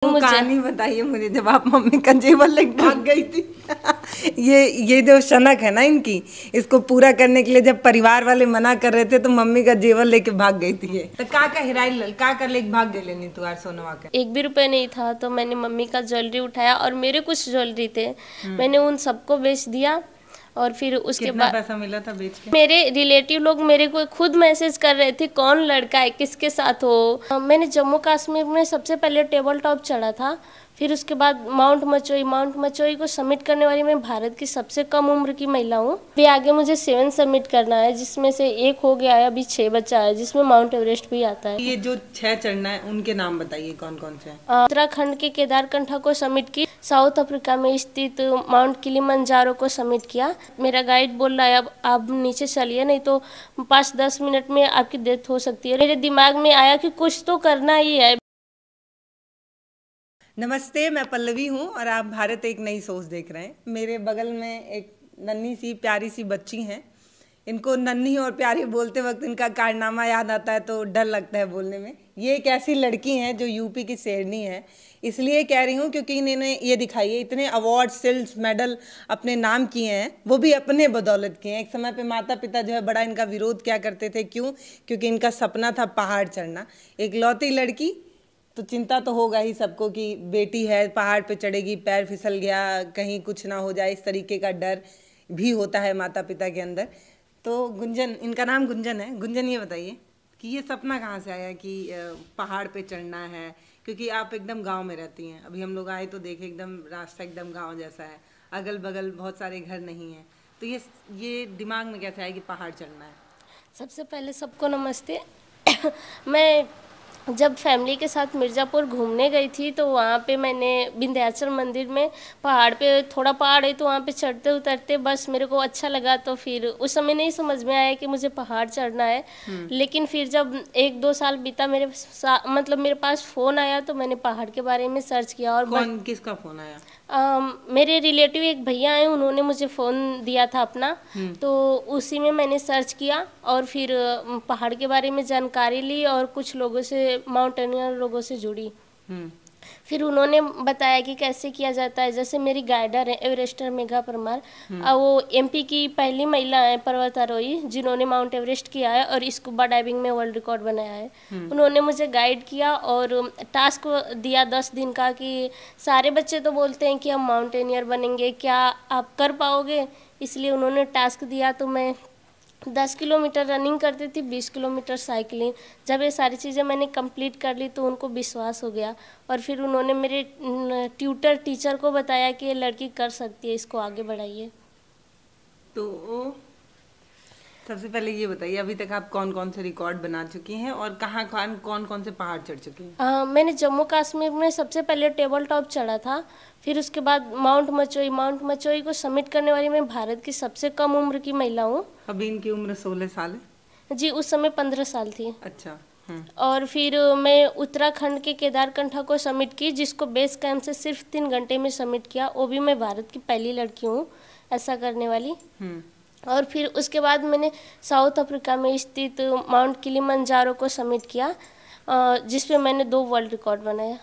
कहानी बताइए मुझे, जब आप मम्मी का जेवर लेके भाग गई थी। ये जो शनक है ना इनकी, इसको पूरा करने के लिए जब परिवार वाले मना कर रहे थे तो मम्मी का जेवर लेके भाग गई थी। ये तो का हिराई का लेके भाग गई लेनी तू सोनवा का। 1 भी रुपए नहीं था तो मैंने मम्मी का ज्वेलरी उठाया और मेरे कुछ ज्वेलरी थे, मैंने उन सबको बेच दिया। और फिर उसके बाद पैसा मिला था बेच के? मेरे रिलेटिव लोग मेरे को खुद मैसेज कर रहे थे कौन लड़का है, किसके साथ हो। मैंने जम्मू कश्मीर में सबसे पहले टेबल टॉप चढ़ा था, फिर उसके बाद माउंट मचोई को सबमिट करने वाली मैं भारत की सबसे कम उम्र की महिला हूँ। अभी आगे मुझे 7 सबमिट करना है, जिसमें से 1 हो गया है, अभी 6 बचा है, जिसमें माउंट एवरेस्ट भी आता है। ये जो 6 चढ़ना है उनके नाम बताइए कौन कौन से? उत्तराखंड के केदारकंठा को सबमिट की, साउथ अफ्रीका में स्थित माउंट किलिमंजारो को सबमिट किया। मेरा गाइड बोल रहा है अब आप नीचे चलिए, नहीं तो 5-10 मिनट में आपकी डेथ हो सकती है। मेरे दिमाग में आया कि कुछ तो करना ही है। नमस्ते, मैं पल्लवी हूँ और आप भारत एक नई सोच देख रहे हैं। मेरे बगल में एक नन्ही सी प्यारी सी बच्ची हैं। इनको नन्ही और प्यारी बोलते वक्त इनका कारनामा याद आता है तो डर लगता है बोलने में। ये एक ऐसी लड़की हैं जो यूपी की शेरनी है, इसलिए कह रही हूँ क्योंकि इन्होंने ये दिखाइए इतने अवार्ड, सिल्स, मेडल अपने नाम किए हैं, वो भी अपने बदौलत किए हैं। एक समय पे माता पिता जो है बड़ा इनका विरोध क्या करते थे, क्यों? क्योंकि इनका सपना था पहाड़ चढ़ना। एक लौती लड़की, तो चिंता तो होगा ही सबको कि बेटी है पहाड़ पे चढ़ेगी, पैर फिसल गया, कहीं कुछ ना हो जाए, इस तरीके का डर भी होता है माता पिता के अंदर। तो गुंजन, इनका नाम गुंजन है। गुंजन, ये बताइए कि ये सपना कहाँ से आया कि पहाड़ पे चढ़ना है? क्योंकि आप एकदम गांव में रहती हैं, अभी हम लोग आए तो देखे एकदम रास्ता एकदम गांव जैसा है, अगल बगल बहुत सारे घर नहीं हैं, तो ये दिमाग में कैसे आया कि पहाड़ चढ़ना है? सबसे पहले सबको नमस्ते। मैं जब फैमिली के साथ मिर्ज़ापुर घूमने गई थी तो वहाँ पे मैंने विंध्याचल मंदिर में पहाड़ पे, थोड़ा पहाड़ है तो वहाँ पे चढ़ते उतरते बस मेरे को अच्छा लगा, तो फिर उस समय नहीं समझ में आया कि मुझे पहाड़ चढ़ना है। लेकिन फिर जब 1-2 साल बीता, मतलब मेरे पास फ़ोन आया तो मैंने पहाड़ के बारे में सर्च किया। और किसका फ़ोन आया? मेरे रिलेटिव एक भैया हैं, उन्होंने मुझे फ़ोन दिया था अपना, तो उसी में मैंने सर्च किया और फिर पहाड़ के बारे में जानकारी ली और कुछ लोगों से, माउंटेनियर लोगों से जुड़ी। फिर उन्होंने बताया कि कैसे किया जाता है। जैसे मेरी गाइडर है एवरेस्टर मेघा परमार, वो एमपी की पहली महिला है पर्वतारोही जिन्होंने माउंट एवरेस्ट किया है और स्कूबा डाइविंग में वर्ल्ड रिकॉर्ड बनाया है। उन्होंने मुझे गाइड किया और टास्क दिया 10 दिन का कि सारे बच्चे तो बोलते हैं कि हम माउंटेनियर बनेंगे, क्या आप कर पाओगे? इसलिए उन्होंने टास्क दिया, तो मैं 10 किलोमीटर रनिंग करती थी, 20 किलोमीटर साइकिलिंग। जब ये सारी चीज़ें मैंने कंप्लीट कर ली तो उनको विश्वास हो गया और फिर उन्होंने मेरे टीचर को बताया कि ये लड़की कर सकती है, इसको आगे बढ़ाइए। तो सबसे पहले ये बताइए अभी तक आप कौन कौन से रिकॉर्ड बना चुकी हैं और कहाँ कौन कौन से पहाड़ चढ़ चुकी हैं? मैंने जम्मू कश्मीर में सबसे पहले टेबल टॉप चढ़ा था, फिर उसके बाद माउंट मचोई को सबमिट करने वाली मैं भारत की सबसे कम उम्र की महिला हूँ। अभी इनकी उम्र 16 साल है जी, उस समय 15 साल थी। अच्छा। और फिर मैं उत्तराखंड के केदारकंठा को सबमिट की, जिसको बेस कैंप से सिर्फ 3 घंटे में सबमिट किया। वो भी मैं भारत की पहली लड़की हूँ ऐसा करने वाली। और फिर उसके बाद मैंने साउथ अफ्रीका में स्थित माउंट किलिमंजारो को सबमिट किया, जिसपे मैंने 2 वर्ल्ड रिकॉर्ड बनाया।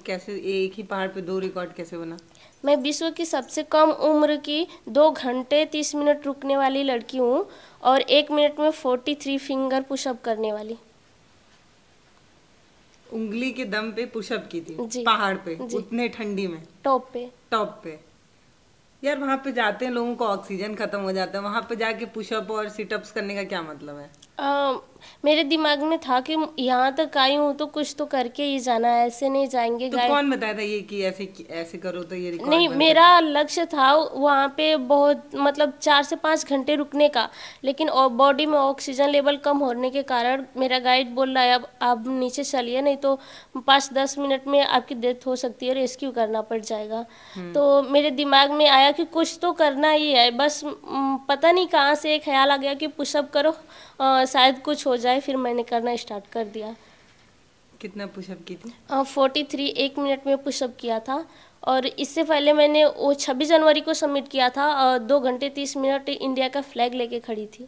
कैसे एक ही पहाड़ पे 2 रिकॉर्ड कैसे बना? मैं विश्व की सबसे कम उम्र की 2 घंटे 30 मिनट रुकने वाली लड़की हूँ और 1 मिनट में 43 फिंगर पुशअप करने वाली। उंगली के दम पे पुशअप की थी जी, पहाड़ पे जी, उतने ठंडी में, टॉप पे। यार वहां पे जाते हैं लोगों को ऑक्सीजन खत्म हो जाता है, वहां पे जाके पुशअप और सिटअप्स करने का क्या मतलब है? मेरे दिमाग में था कि यहाँ तक आई हूँ तो कुछ तो करके ही जाना है, ऐसे नहीं जाएंगे। तो कौन बताया था ये कि ऐसे करो तो ये रिकॉर्ड नहीं, मेरा लक्ष्य था वहाँ पे बहुत, मतलब 4 से 5 घंटे रुकने का, लेकिन बॉडी में ऑक्सीजन लेवल कम होने के कारण मेरा गाइड बोल रहा है अब आप नीचे चलिए, नहीं तो 5-10 मिनट में आपकी डेथ हो सकती है, रेस्क्यू करना पड़ जाएगा। तो मेरे दिमाग में आया कि कुछ तो करना ही है, बस पता नहीं कहाँ से एक ख्याल आ गया कि पुशअप करो, शायद कुछ हो जाए। फिर मैंने करना स्टार्ट कर दिया। कितना पुशअप की थी? 43 1 मिनट में पुशअप किया था। और इससे पहले मैंने वो 26 जनवरी को सबमिट किया था और 2 घंटे 30 मिनट इंडिया का फ्लैग लेके खड़ी थी।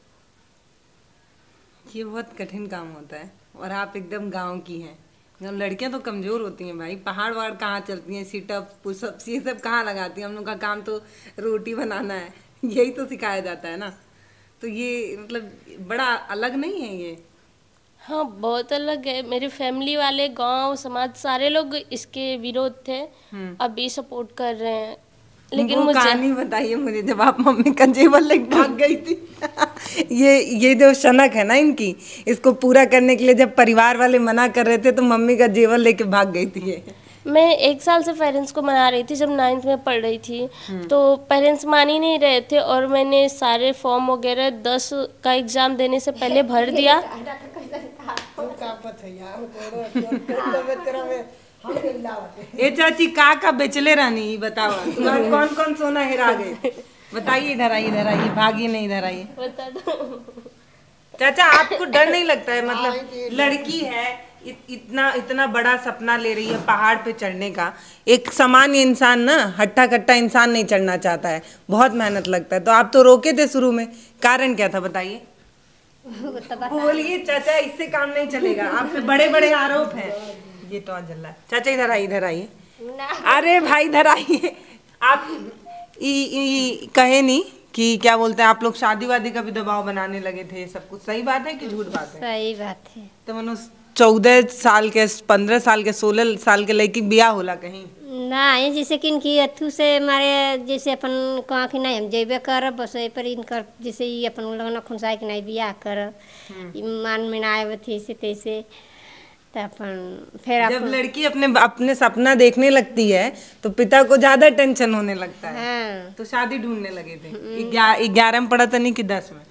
ये बहुत कठिन काम होता है और आप एकदम गांव की हैं। लड़कियां तो कमजोर होती हैं भाई, पहाड़ वहाड़ कहाँ चलती हैं, सिटअप पुशअप्स ये सब कहाँ लगाती हैं। हम लोग का काम तो रोटी बनाना है, यही तो सिखाया जाता है ना। तो ये मतलब बड़ा अलग नहीं है ये? हाँ बहुत अलग है। मेरी फैमिली वाले, गांव समाज सारे लोग इसके विरोध थे, अभी सपोर्ट कर रहे हैं। लेकिन वो मुझे कहानी बताइए मुझे, जब आप मम्मी का जेवर लेके भाग गई थी। ये जो शनक है ना इनकी, इसको पूरा करने के लिए जब परिवार वाले मना कर रहे थे तो मम्मी का जेवर लेके भाग गई थी ये। मैं 1 साल से पेरेंट्स को मना रही थी, जब 9th में पढ़ रही थी तो पेरेंट्स मान ही नहीं रहे थे, और मैंने सारे फॉर्म वगैरह 10 का एग्ज़ाम देने से पहले भर दिया। ए चाची का बेचले रानी ये बताओ, तुम्हारे कौन कौन सोना हेरा गए बताइए। इधर आइए, इधर आइए, भागी नहीं, इधर आइए। बता दो चाचा आपको डर नहीं लगता है? मतलब लड़की है, इतना बड़ा सपना ले रही है पहाड़ पे चढ़ने का। एक सामान्य इंसान ना, हट्टा कट्टा इंसान नहीं चढ़ना चाहता है, बहुत मेहनत लगता है। तो आप तो रोके थे शुरू में, कारण क्या था बताइए? बोलिए चाचा, इससे काम नहीं चलेगा, आप पे बड़े बड़े आरोप हैं। ये तो जल रहा है। चाचा इधर आइए, इधर आइए। अरे भाई इधर आइए। आप कहे नहीं कि क्या बोलते हैं, आप लोग शादी वादी का भी दबाव बनाने लगे थे, सब कुछ सही बात है कि झूठ बात है? सही बात है। तो मनो 14 साल के, 15 साल के, 16 साल के लड़की बियाह होला कहीं ना, जैसे कि इनकी अथू से मारे, जैसे अपन कहाँ कि नहीं हम जेबे करब, बस वही पर इनकर जैसे ही अपन लोग खुनसाई कि नहीं बियाह करब, मान में ना आए थे ऐसे तैसे। तो अपन फिर जब लड़की अपने सपना देखने लगती है तो पिता को ज्यादा टेंशन होने लगता है। हाँ। तो शादी ढूंढने लगे थे। 11 में पढ़ा था नहीं कि 10 में?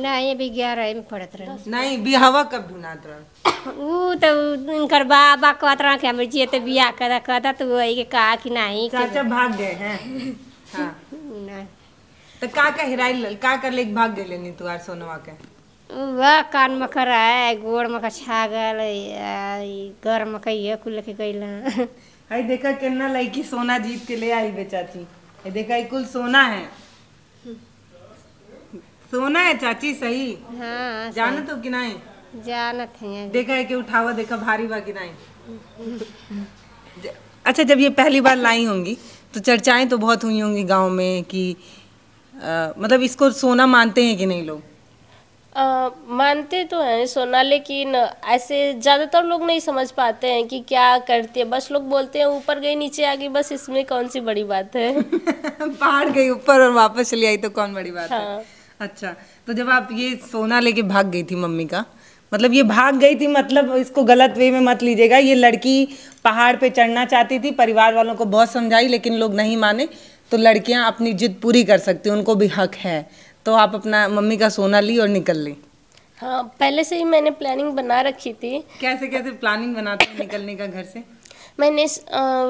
नहीं, अभी 11 में पढ़त रहे। नहीं, बिहावा कब ढूंढात रहा? वो तो इनकर बाबा कहत रहा कि हमें जिए तो बियाह करा कहता, तो वही के कहा कि नहीं। चाचा भाग गए हैं। हाँ। तो का हिराई का कर ले भाग गए लेनी तुआर सोनवा के? वह कान में खरा है, गोड़ में छागल, घर में कही कुल के गईला। हाय देखा कितना लड़की सोना जीत के ले आई बे चाची। ये देखा कुल सोना है, सोना है चाची सही। हाँ जानत हो कि नहीं? जानत है। देखा है कि उठावा, देखा भारी बा कि नहीं? अच्छा, जब ये पहली बार लाई होंगी तो चर्चाएं तो बहुत हुई होंगी गांव में कि मतलब इसको सोना मानते हैं कि नहीं लोग? मानते तो हैं सोना, लेकिन ऐसे ज़्यादातर लोग नहीं समझ पाते हैं कि क्या करती है। बस लोग बोलते हैं ऊपर गई नीचे आ गई, बस इसमें कौन सी बड़ी बात है। पहाड़ गई ऊपर और वापस चली आई तो कौन बड़ी बात हाँ। है? अच्छा, तो जब आप ये सोना लेके भाग गई थी मम्मी का, मतलब ये भाग गई थी, मतलब इसको गलत वे में मत लीजिएगा। ये लड़की पहाड़ पे चढ़ना चाहती थी, परिवार वालों को बहुत समझाई लेकिन लोग नहीं माने। तो लड़कियां अपनी जिद पूरी कर सकती हैं, उनको भी हक है। तो आप अपना मम्मी का सोना ली और निकल ली? हाँ, पहले से ही मैंने प्लानिंग बना रखी थी। कैसे कैसे प्लानिंग बनाते हैं निकलने का घर से? मैंने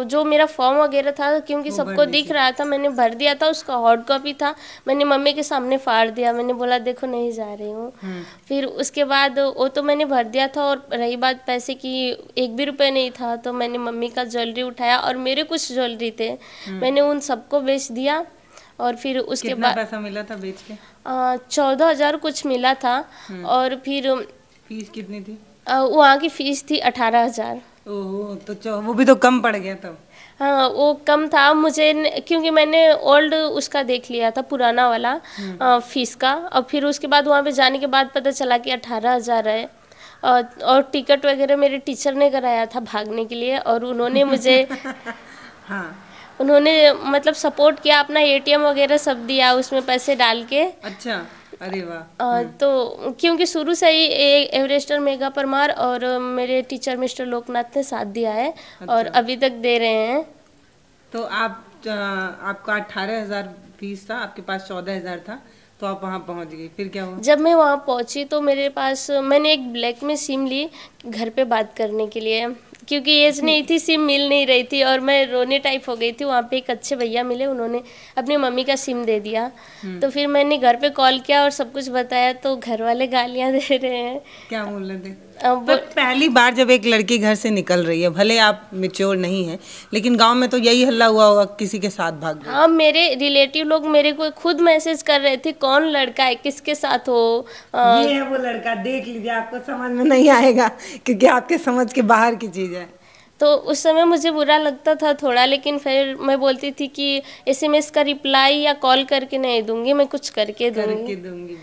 जो मेरा फॉर्म वगैरह था, क्योंकि सबको दिख रहा था, मैंने भर दिया था। उसका हार्ड कॉपी था, मैंने मम्मी के सामने फाड़ दिया। मैंने बोला देखो नहीं जा रही हूँ। फिर उसके बाद वो तो मैंने भर दिया था। और रही बात पैसे की, 1 भी रुपये नहीं था, तो मैंने मम्मी का ज्वेलरी उठाया और मेरे कुछ ज्वेलरी थे, मैंने उन सबको बेच दिया। और फिर उसके बाद पैसा मिला था बेच के? 14,000 कुछ मिला था। और फिर फीस कितनी थी? वहाँ की फीस थी 18,000। ओह, तो वो भी तो कम पड़ गया तब। हाँ, वो कम था मुझे, क्योंकि मैंने ओल्ड उसका देख लिया था, पुराना वाला फीस का। और फिर उसके बाद वहाँ पे जाने के बाद पता चला कि 18,000 है। और टिकट वगैरह मेरे टीचर ने कराया था भागने के लिए, और उन्होंने मुझे हाँ, उन्होंने मतलब सपोर्ट किया, अपना ATM वगैरह सब दिया उसमें पैसे डाल के। अच्छा, अरे वाह। तो क्योंकि शुरू से ही एवरेस्टर मेघा परमार और मेरे टीचर मिस्टर लोकनाथ ने साथ दिया है। अच्छा। और अभी तक दे रहे हैं। तो आपका 18,000 फीस था, आपके पास 14,000 था, तो आप वहाँ पहुँच गई। फिर क्या हुआ? जब मैं वहाँ पहुँची तो मेरे पास, मैंने एक ब्लैक में सिम ली घर पे बात करने के लिए। क्योंकि एज नहीं थी, सिम मिल नहीं रही थी और मैं रोने टाइप हो गई थी। वहाँ पे एक अच्छे भैया मिले, उन्होंने अपनी मम्मी का सिम दे दिया। तो फिर मैंने घर पे कॉल किया और सब कुछ बताया, तो घर वाले गालियाँ दे रहे हैं। क्या बोल रहे थे? पर पहली बार जब एक लड़की घर से निकल रही है, भले आप मैच्योर नहीं है, लेकिन गांव में तो यही हल्ला हुआ होगा, किसी के साथ भाग गए। हाँ, मेरे रिलेटिव लोग मेरे को खुद मैसेज कर रहे थे, कौन लड़का है, किसके साथ हो। ये है वो लड़का, देख लीजिए, आपको समझ में नहीं आएगा क्योंकि आपके समझ के बाहर की चीज है। तो उस समय मुझे बुरा लगता था थोड़ा, लेकिन फिर मैं बोलती थी कि एसएमएस का रिप्लाई या कॉल करके नहीं दूंगी, मैं कुछ करके दूंगी।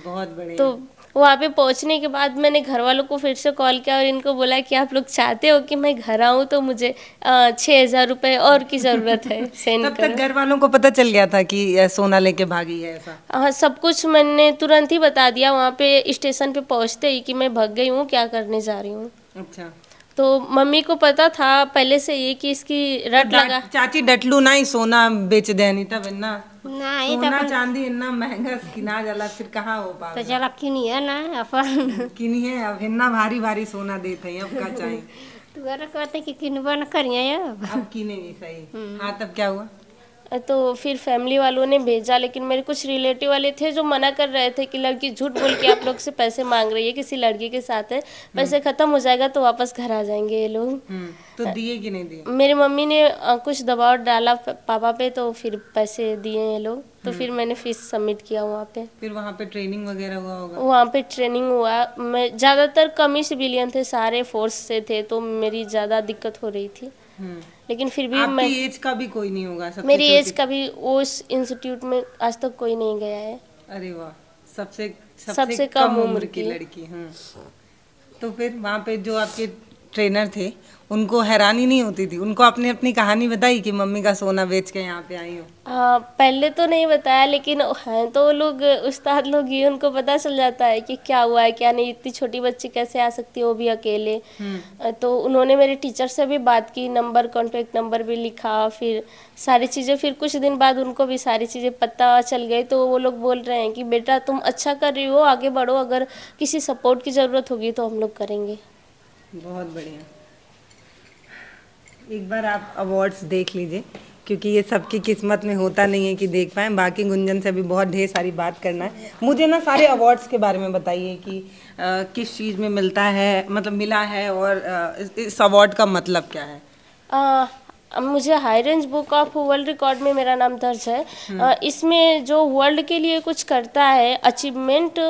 बहुत बढ़िया। तो वहाँ पे पहुँचने के बाद मैंने घर वालों को फिर से कॉल किया और इनको बोला कि आप लोग चाहते हो कि मैं घर आऊँ, तो मुझे 6,000 रुपये और की ज़रूरत है, सेंड तब तक घर वालों को पता चल गया था कि सोना लेके भागी है ऐसा? हाँ, सब कुछ मैंने तुरंत ही बता दिया वहाँ पे स्टेशन पे पहुँचते ही कि मैं भाग गई हूँ, क्या करने जा रही हूँ। अच्छा। तो मम्मी को पता था पहले से ये कि इसकी रट लगा। चाची डटलू ना ही सोना बेच दे, नहीं तब इन्ना नहीं सोना चांदी इतना महंगा किना जाला, फिर कहाँ हो पा तो चला किनिए ना अपन किनिए। अब इतना भारी भारी सोना देते हैं, अब का चाहिए? तू अरे कहते कि किनबा न करिए अब किनेगी सही। हाँ, तब क्या हुआ? तो फिर फैमिली वालों ने भेजा, लेकिन मेरे कुछ रिलेटिव वाले थे जो मना कर रहे थे कि लड़की झूठ बोल के आप लोग से पैसे मांग रही है, किसी लड़की के साथ है, पैसे खत्म हो जाएगा तो वापस घर आ जाएंगे ये लोग। तो दिए कि नहीं दिए? मेरी मम्मी ने कुछ दबाव डाला पापा पे, तो फिर पैसे दिए ये लोग। तो फिर मैंने फीस सबमिट किया वहाँ पे। फिर वहाँ पे ट्रेनिंग वगैरह हुआ होगा? वहाँ पे ट्रेनिंग हुआ। मैं ज़्यादातर कम ही सिविलियन थे, सारे फोर्स से थे, तो मेरी ज़्यादा दिक्कत हो रही थी। लेकिन फिर भी आपकी एज का भी कोई नहीं होगा? मेरी एज का भी उस इंस्टीट्यूट में आज तक कोई नहीं गया है। अरे वाह, सबसे कम उम्र की लड़की। तो फिर वहाँ पे जो आपके ट्रेनर थे उनको हैरानी नहीं होती थी? उनको आपने अपनी कहानी बताई कि मम्मी का सोना बेच के यहाँ पे आई हो? पहले तो नहीं बताया, लेकिन हैं तो लोग उस्ताद लोग ही, उनको पता चल जाता है कि क्या हुआ है क्या नहीं, इतनी छोटी बच्ची कैसे आ सकती है वो भी अकेले। तो उन्होंने मेरे टीचर से भी बात की, नंबर कॉन्टेक्ट नंबर भी लिखा, फिर सारी चीज़ें। फिर कुछ दिन बाद उनको भी सारी चीज़ें पता चल गई, तो वो लोग बोल रहे हैं कि बेटा तुम अच्छा कर रही हो, आगे बढ़ो, अगर किसी सपोर्ट की ज़रूरत होगी तो हम लोग करेंगे। बहुत बढ़िया। एक बार आप अवार्ड्स देख लीजिए, क्योंकि ये सबकी किस्मत में होता नहीं है कि देख पाएँ। बाकी गुंजन से अभी बहुत ढेर सारी बात करना है। मुझे ना सारे अवार्ड्स के बारे में बताइए कि किस चीज़ में मिलता है, मतलब मिला है, और इस अवार्ड का मतलब क्या है? मुझे high range book of world record में मेरा नाम दर्ज है। इसमें जो वर्ल्ड के लिए कुछ करता है, अचीवमेंट,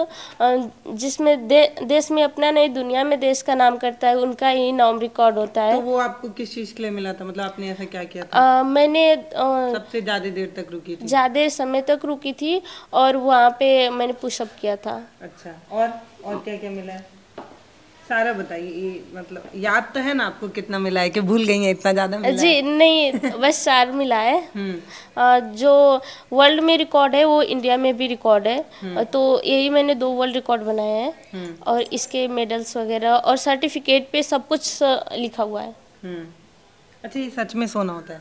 जिसमें देश में अपना नहीं दुनिया में देश का नाम करता है, उनका ही नाम रिकॉर्ड होता है। तो वो आपको किस चीज़ के लिए मिला था? मतलब आपने ऐसा क्या किया था? मैंने सबसे ज़्यादा देर तक रुकी थी? ज़्यादा समय तक रुकी थी और वहाँ पे मैंने पुशअप किया था। अच्छा, और क्या क्या मिला है? सारा बताइए। ये मतलब याद तो है ना आपको कितना मिला है, कि भूल गई है इतना ज़्यादा मिला जी है? नहीं, बस 4 मिला है। जो वर्ल्ड में रिकॉर्ड है वो इंडिया में भी रिकॉर्ड है। तो यही मैंने 2 वर्ल्ड रिकॉर्ड बनाए हैं, और इसके मेडल्स वगैरह और सर्टिफिकेट पे सब कुछ लिखा हुआ है। अच्छा, ये सच में सोना होता है?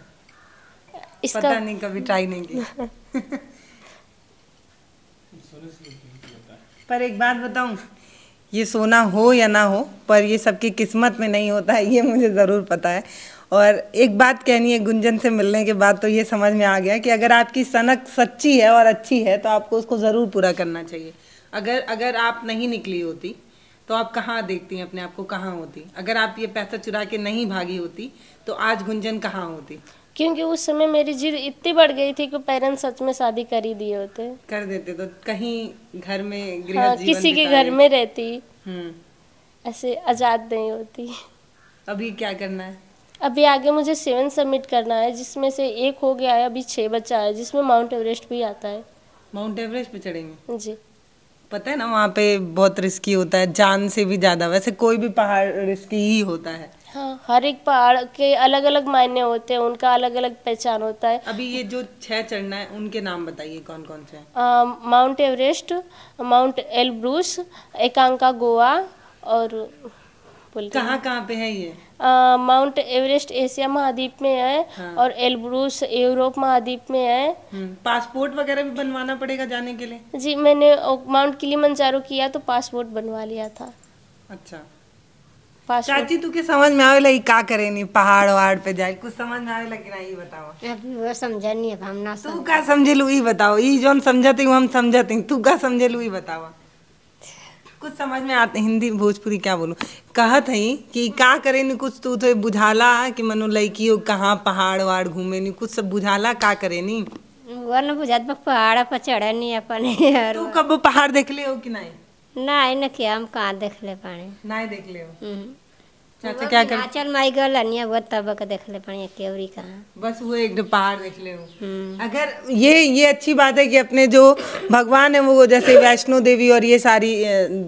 इसका पता नहीं, कभी ट्राई नहीं किया। पर एक बात बताऊं, ये सोना हो या ना हो, पर ये सबकी किस्मत में नहीं होता है, ये मुझे ज़रूर पता है। और एक बात कहनी है, गुंजन से मिलने के बाद तो ये समझ में आ गया कि अगर आपकी सनक सच्ची है और अच्छी है तो आपको उसको ज़रूर पूरा करना चाहिए। अगर आप नहीं निकली होती तो आप कहाँ देखती हैं अपने आप को, कहाँ होती? अगर आप ये पैसा चुरा के नहीं भागी होती तो आज गुंजन कहाँ होती? क्योंकि उस समय मेरी जिद इतनी बढ़ गई थी कि पेरेंट्स सच में शादी कर ही दिए होते, कर देते, तो कहीं घर में गृहस्थ जीवन किसी के घर में रहती, ऐसे आज़ाद नहीं होती। अभी क्या करना है? अभी आगे मुझे 7 सबमिट करना है, जिसमें से 1 हो गया है, अभी 6 बचा है, जिसमें माउंट एवरेस्ट भी आता है। माउंट एवरेस्ट पे चढ़ेंगे? जी। पता है ना, वहाँ पे बहुत रिस्की होता है, जान से भी ज़्यादा। वैसे कोई भी पहाड़ रिस्की ही होता है। हाँ, हर एक पहाड़ के अलग अलग मायने होते हैं, उनका अलग अलग पहचान होता है। अभी ये जो 6 चढ़ना है उनके नाम बताइए, कौन कौन से हैं? Mount Everest, Mount Elbrus, Aconcagua, और कहाँ पे है ये? माउंट एवरेस्ट एशिया महाद्वीप में है। हाँ। और एल्ब्रूस यूरोप महाद्वीप में है। पासपोर्ट वगैरह भी बनवाना पड़ेगा जाने के लिए? जी, मैंने माउंट किलिमंजारो किया तो पासपोर्ट बनवा लिया था। अच्छा, फास्ट चाची तू के समझ में आवेला ई का करे नी पहाड़ वहाड़ पे जाए कुछ समझ में आवेला कि ना ई बताओ। अभी वो समझा नहीं, अब हम ना तू का समझेलू ई बताओ। ई जोन समझती हूँ हम समझती, तू का समझेलू ई बताओ। कुछ समझ में आते हिंदी भोजपुरी क्या बोलूं। कहत हई कि का करे नी कुछ तू तो बुझाला कि मनो लड़की हो कहाँ पहाड़ वहाड़ घूमे नी कुछ सब बुझाला का करे नी। वो न बुझात बा पहाड़ पर चढ़े नहीं अपन तू कब पहाड़ देख ले हो कि नहीं? नहीं न कि हम कहाँ देख ले पानी नहीं देख ले हो। चाचा क्या कर चल माई गल अनिया वो तब के देख ले पानी केवरी कहाँ बस वो एक पहाड़ देख ले हो। अगर ये अच्छी बात है कि अपने जो भगवान है वो जैसे वैष्णो देवी और ये सारी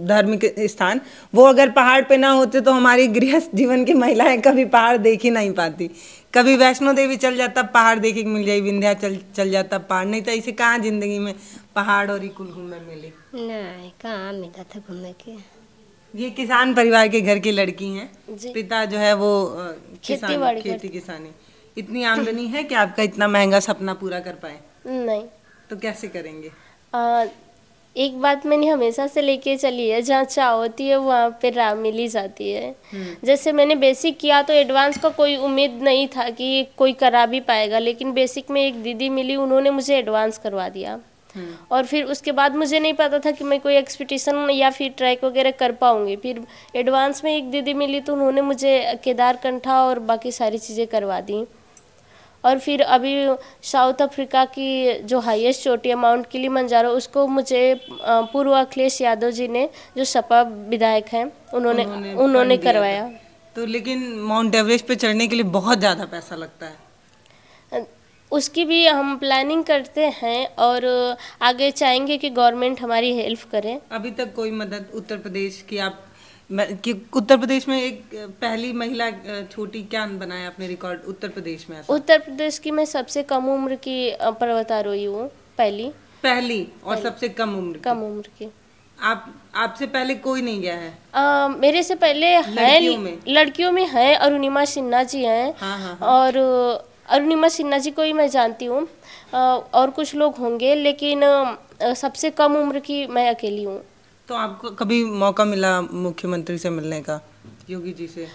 धार्मिक स्थान वो अगर पहाड़ पे ना होते तो हमारी गृहस्थ जीवन की महिलाएं कभी पहाड़ देख ही नहीं पाती। कभी वैष्णो देवी चल जाता पहाड़ देखे के मिल जाए, विंध्या चल जाता पहाड़, नहीं तो ऐसे कहाँ जिंदगी में पहाड़ और कुल घूमने मिले। नहीं कहाँ मिला था घूमने के। ये किसान परिवार के घर की लड़की हैं, जी। पिता जो है वो खेती किसानी। इतनी आमदनी है कि आपका इतना महंगा सपना पूरा कर पाए? नहीं। तो कैसे करेंगे? एक बात मैंने हमेशा से लेके चली है, जहाँ चाह होती है वहाँ पे राह मिल ही जाती है। जैसे मैंने बेसिक किया तो एडवांस का कोई उम्मीद नहीं था कि कोई करा भी पाएगा, लेकिन बेसिक में एक दीदी मिली, उन्होंने मुझे एडवांस करवा दिया। और फिर उसके बाद मुझे नहीं पता था कि मैं कोई एक्सपीडिशन या फिर ट्रैक वगैरह कर पाऊंगी। फिर एडवांस में एक दीदी मिली तो उन्होंने मुझे केदारकंठा और बाकी सारी चीज़ें करवा दी। और फिर अभी साउथ अफ्रीका की जो हाईएस्ट चोटी है माउंट किलिमंजारो, उसको मुझे पूर्व अखिलेश यादव जी ने, जो सपा विधायक हैं, उन्होंने करवाया। तो लेकिन माउंट एवरेस्ट पे चढ़ने के लिए बहुत ज़्यादा पैसा लगता है। उसकी भी हम प्लानिंग करते हैं और आगे चाहेंगे कि गवर्नमेंट हमारी हेल्प करे। अभी तक कोई मदद उत्तर प्रदेश की कि उत्तर प्रदेश में एक पहली महिला छोटी क्या बनाया आपने रिकॉर्ड उत्तर प्रदेश में? उत्तर प्रदेश की मैं सबसे कम उम्र की पर्वतारोही हूँ, पहली और सबसे कम उम्र की। आपसे पहले कोई नहीं गया है? मेरे से पहले लड़कियों में है अरुणिमा सिन्हा जी हैं। हाँ। और अरुणिमा सिन्हा जी को ही मैं जानती हूँ, और कुछ लोग होंगे, लेकिन सबसे कम उम्र की मैं अकेली हूँ। तो आपको कभी मौका मिला मुख्यमंत्री से मिलने का, योगी जी से?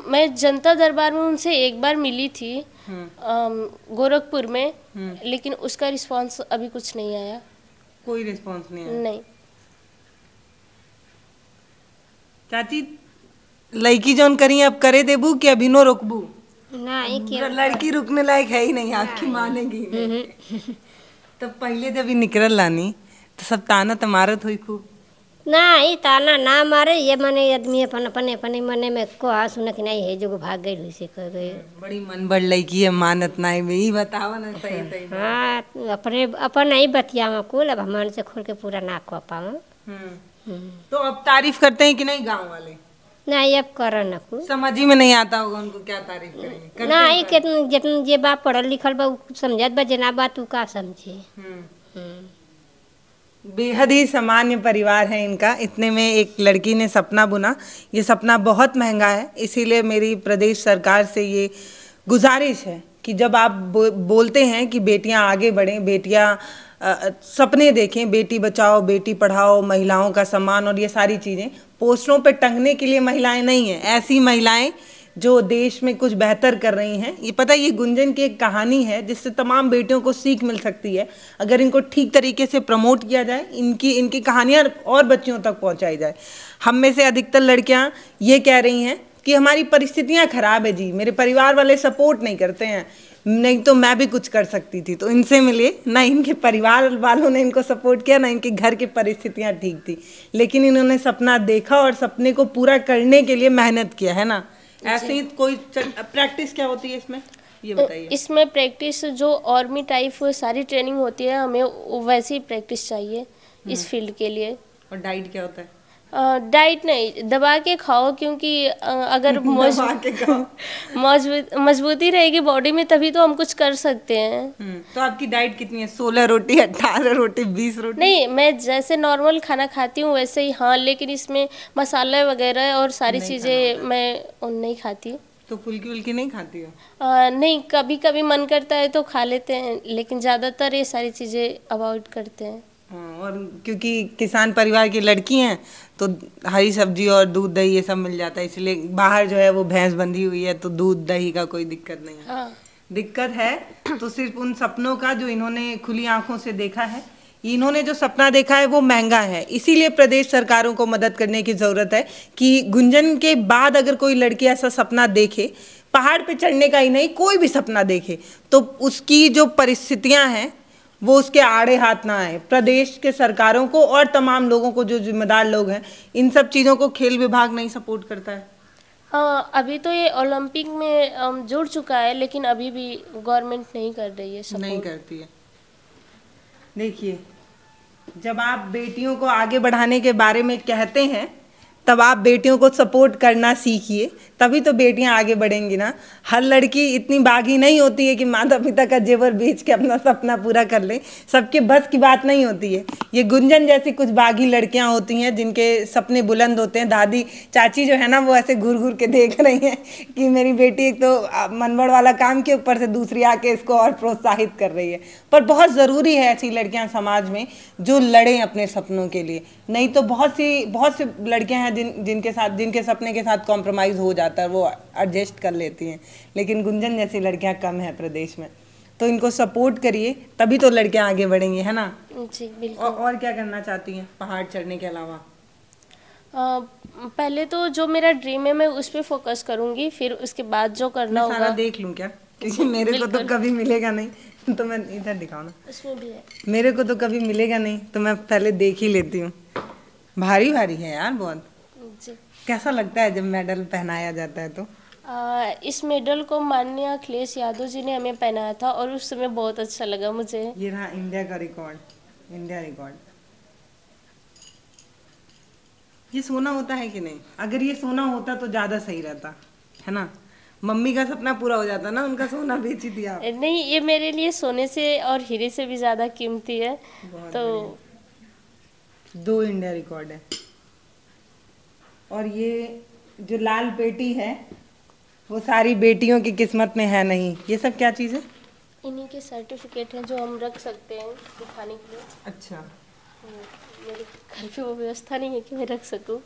मैं जनता दरबार में उनसे एक बार मिली थी गोरखपुर में, लेकिन उसका रिस्पांस अभी कुछ नहीं आया। कोई रिस्पांस नहीं आया? नहीं। चाची लड़की जौन करी अब करे देबू कि अभी नो रोकबू? नहीं लड़की रुकने लायक है ही नहीं, आपकी मानेगी। तो पहले जब निकल लानी तो सब ताना तो मारत हुई खूब? नहीं ताना ना मारे, ये मने आदमी अपने मने में को सुन कि नहीं है जो भाग गई से कह गए बड़ी मन बढ़ लड़की है मानत नहीं में बतावा ना सही। हाँ अपन नहीं बतिया कुल, अब मन से खोल के पूरा ना कह पाऊँ। तो अब तारीफ करते हैं कि नहीं गाँव वाले? नहीं अब कर न कुछ समझ ही में नहीं आता होगा उनको, क्या तारीफ करेंगे? नहीं जितन जे बाप पढ़ल लिखल बा समझत बा, जना बात तू का समझे। बेहद ही सामान्य परिवार है इनका। इतने में एक लड़की ने सपना बुना। ये सपना बहुत महंगा है, इसीलिए मेरी प्रदेश सरकार से ये गुजारिश है कि जब आप बोलते हैं कि बेटियां आगे बढ़ें, बेटियां सपने देखें, बेटी बचाओ बेटी पढ़ाओ, महिलाओं का सम्मान और ये सारी चीज़ें पोस्टरों पे टंगने के लिए महिलाएं नहीं हैं। ऐसी महिलाएं जो देश में कुछ बेहतर कर रही हैं। ये पता है, ये गुंजन की एक कहानी है जिससे तमाम बेटियों को सीख मिल सकती है। अगर इनको ठीक तरीके से प्रमोट किया जाए, इनकी कहानियाँ और बच्चियों तक पहुँचाई जाए। हम में से अधिकतर लड़कियाँ ये कह रही हैं कि हमारी परिस्थितियाँ खराब है जी, मेरे परिवार वाले सपोर्ट नहीं करते हैं, नहीं तो मैं भी कुछ कर सकती थी। तो इनसे मिले ना, इनके परिवार वालों ने इनको सपोर्ट किया, ना इनके घर की परिस्थितियाँ ठीक थी, लेकिन इन्होंने सपना देखा और सपने को पूरा करने के लिए मेहनत किया है ना। ऐसे ही कोई प्रैक्टिस क्या होती है इसमें, ये बताइए? इसमें प्रैक्टिस जो आर्मी टाइप सारी ट्रेनिंग होती है, हमें वैसी ही प्रैक्टिस चाहिए इस फील्ड के लिए। और डाइट क्या होता है? डाइट नहीं, दबा के खाओ, क्योंकि अगर मजबूती रहेगी बॉडी में तभी तो हम कुछ कर सकते हैं। तो आपकी डाइट कितनी है? 16 रोटी, 18 रोटी, 20 रोटी? नहीं, मैं जैसे नॉर्मल खाना खाती हूँ वैसे ही। हाँ, लेकिन इसमें मसाले वगैरह और सारी चीज़ें मैं नहीं खाती। तो फुल्की वुल्की नहीं खाती हो? नहीं, कभी कभी मन करता है तो खा लेते हैं, लेकिन ज़्यादातर ये सारी चीज़ें अवॉइड करते हैं। हाँ, और क्योंकि किसान परिवार की लड़की हैं तो हरी सब्जी और दूध दही ये सब मिल जाता है, इसलिए बाहर जो है वो भैंस बंधी हुई है तो दूध दही का कोई दिक्कत नहीं है। हाँ। दिक्कत है तो सिर्फ उन सपनों का जो इन्होंने खुली आंखों से देखा है। इन्होंने जो सपना देखा है वो महंगा है, इसीलिए प्रदेश सरकारों को मदद करने की ज़रूरत है कि गुंजन के बाद अगर कोई लड़की ऐसा सपना देखे, पहाड़ पे चढ़ने का ही नहीं कोई भी सपना देखे, तो उसकी जो परिस्थितियां हैं वो उसके आड़े हाथ ना आए। प्रदेश के सरकारों को और तमाम लोगों को, जो जिम्मेदार लोग हैं, इन सब चीज़ों को खेल विभाग नहीं सपोर्ट करता है। हाँ, अभी तो ये ओलंपिक में जुड़ चुका है, लेकिन अभी भी गवर्नमेंट नहीं कर रही है सपोर्ट। नहीं करती है। देखिए, जब आप बेटियों को आगे बढ़ाने के बारे में कहते हैं तब आप बेटियों को सपोर्ट करना सीखिए, तभी तो बेटियां आगे बढ़ेंगी ना। हर लड़की इतनी बागी नहीं होती है कि माता पिता का जेवर बेच के अपना सपना पूरा कर ले, सबके बस की बात नहीं होती है। ये गुंजन जैसी कुछ बागी लड़कियां होती हैं जिनके सपने बुलंद होते हैं। दादी चाची जो है ना वो ऐसे घूर घूर के देख रही हैं कि मेरी बेटी एक तो मनबड़ वाला काम के ऊपर से दूसरी आके इसको और प्रोत्साहित कर रही है। पर बहुत ज़रूरी है ऐसी लड़कियाँ समाज में जो लड़ें अपने सपनों के लिए, नहीं तो बहुत सी लड़कियाँ हैं जिनके सपने के साथ कॉम्प्रोमाइज़ हो जाता है, वो एडजस्ट कर लेती हैं, लेकिन गुंजन जैसी लड़कियां कम है प्रदेश में। तो इनको सपोर्ट करिए, तभी तो लड़कियां आगे बढ़ेंगी, है ना। जी बिल्कुल। और क्या करना चाहती हैं पहाड़ चढ़ने के अलावा? पहले तो जो मेरा ड्रीम है मैं उस पर फोकस करूंगी, फिर उसके बाद जो करना होगा। सारा देख लूं क्या? क्योंकि मेरे को तो कभी मिलेगा नहीं, तो मैं इधर दिखाऊं ना। उसमें भी है। मेरे को तो कभी मिलेगा नहीं, तो मैं पहले देख ही लेती हूँ। भारी भारी है यार बहुत। जी। कैसा लगता है जब मेडल पहनाया जाता है तो? इस मेडल को माननीय अखिलेश यादव जी ने हमें पहनाया था और उस समय बहुत अच्छा लगा मुझे। ये रहा इंडिया का रिकॉर्ड, इंडिया रिकॉर्ड। ये सोना होता है कि नहीं? अगर ये सोना होता तो ज्यादा सही रहता, है ना। मम्मी का सपना पूरा हो जाता ना, उनका सोना बेच ही दिया। नहीं, ये मेरे लिए सोने से और हीरे से भी ज्यादा कीमती है। तो 2 इंडिया रिकॉर्ड है। और ये जो लाल पेटी है वो सारी बेटियों की किस्मत में है नहीं। ये सब क्या चीज़ है? इन्हीं के सर्टिफिकेट हैं जो हम रख सकते हैं दिखाने के लिए। अच्छा। मेरे घर पे वो व्यवस्था नहीं है कि मैं रख सकूं,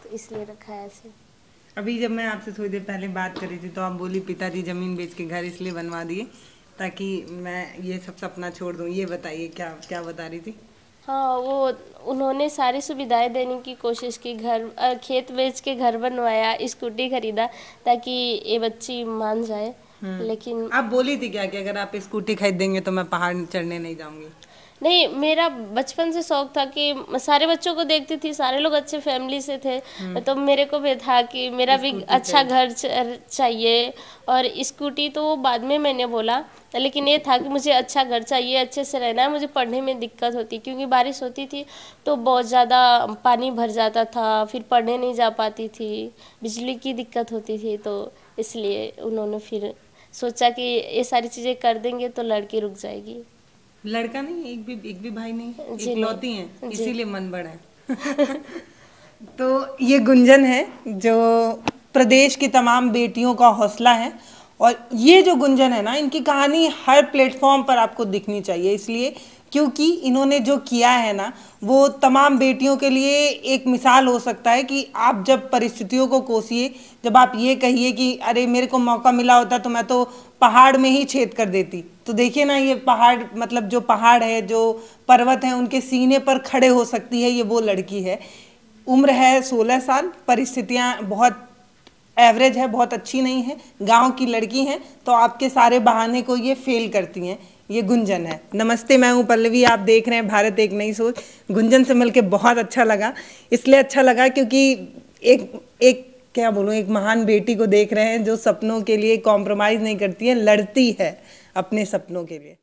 तो इसलिए रखा है ऐसे। अभी जब मैं आपसे थोड़ी देर पहले बात कर रही थी तो आप बोली पिताजी ज़मीन बेच के घर इसलिए बनवा दिए ताकि मैं ये सब सपना छोड़ दूँ। ये बताइए क्या बता रही थी? हाँ, वो उन्होंने सारी सुविधाएं देने की कोशिश की, खेत बेच के घर बनवाया, स्कूटी खरीदा ताकि ये बच्ची मान जाए। लेकिन आप बोली थी क्या कि अगर आप स्कूटी खरीद देंगे तो मैं पहाड़ चढ़ने नहीं जाऊंगी? नहीं, मेरा बचपन से शौक था कि सारे बच्चों को देखती थी, सारे लोग अच्छे फैमिली से थे, तो मेरे को भी था कि मेरा भी अच्छा घर चाहिए। और स्कूटी तो बाद में मैंने बोला, लेकिन ये था कि मुझे अच्छा घर चाहिए, अच्छे से रहना है। मुझे पढ़ने में दिक्कत होती क्योंकि बारिश होती थी तो बहुत ज़्यादा पानी भर जाता था, फिर पढ़ने नहीं जा पाती थी, बिजली की दिक्कत होती थी, तो इसलिए उन्होंने फिर सोचा कि ये सारी चीज़ें कर देंगे तो लड़की रुक जाएगी। लड़का नहीं, एक भी भाई नहीं, इकलौती हैं, इसीलिए मन बड़ा है। तो ये गुंजन है जो प्रदेश की तमाम बेटियों का हौसला है, और ये जो गुंजन है ना, इनकी कहानी हर प्लेटफॉर्म पर आपको दिखनी चाहिए, इसलिए क्योंकि इन्होंने जो किया है ना वो तमाम बेटियों के लिए एक मिसाल हो सकता है कि आप जब परिस्थितियों को कोसिए, जब आप ये कहिए कि अरे मेरे को मौका मिला होता तो मैं तो पहाड़ में ही छेद कर देती, तो देखिए ना ये पहाड़, मतलब जो पहाड़ है, जो पर्वत है, उनके सीने पर खड़े हो सकती है ये वो लड़की है। उम्र है 16 साल, परिस्थितियाँ बहुत एवरेज है, बहुत अच्छी नहीं है, गांव की लड़की हैं, तो आपके सारे बहाने को ये फेल करती हैं। ये गुंजन है। नमस्ते, मैं हूँ पल्लवी, आप देख रहे हैं भारत एक नई सोच। गुंजन से मिलके बहुत अच्छा लगा, इसलिए अच्छा लगा क्योंकि एक क्या बोलूँ, एक महान बेटी को देख रहे हैं जो सपनों के लिए कॉम्प्रोमाइज़ नहीं करती है, लड़ती है अपने सपनों के लिए।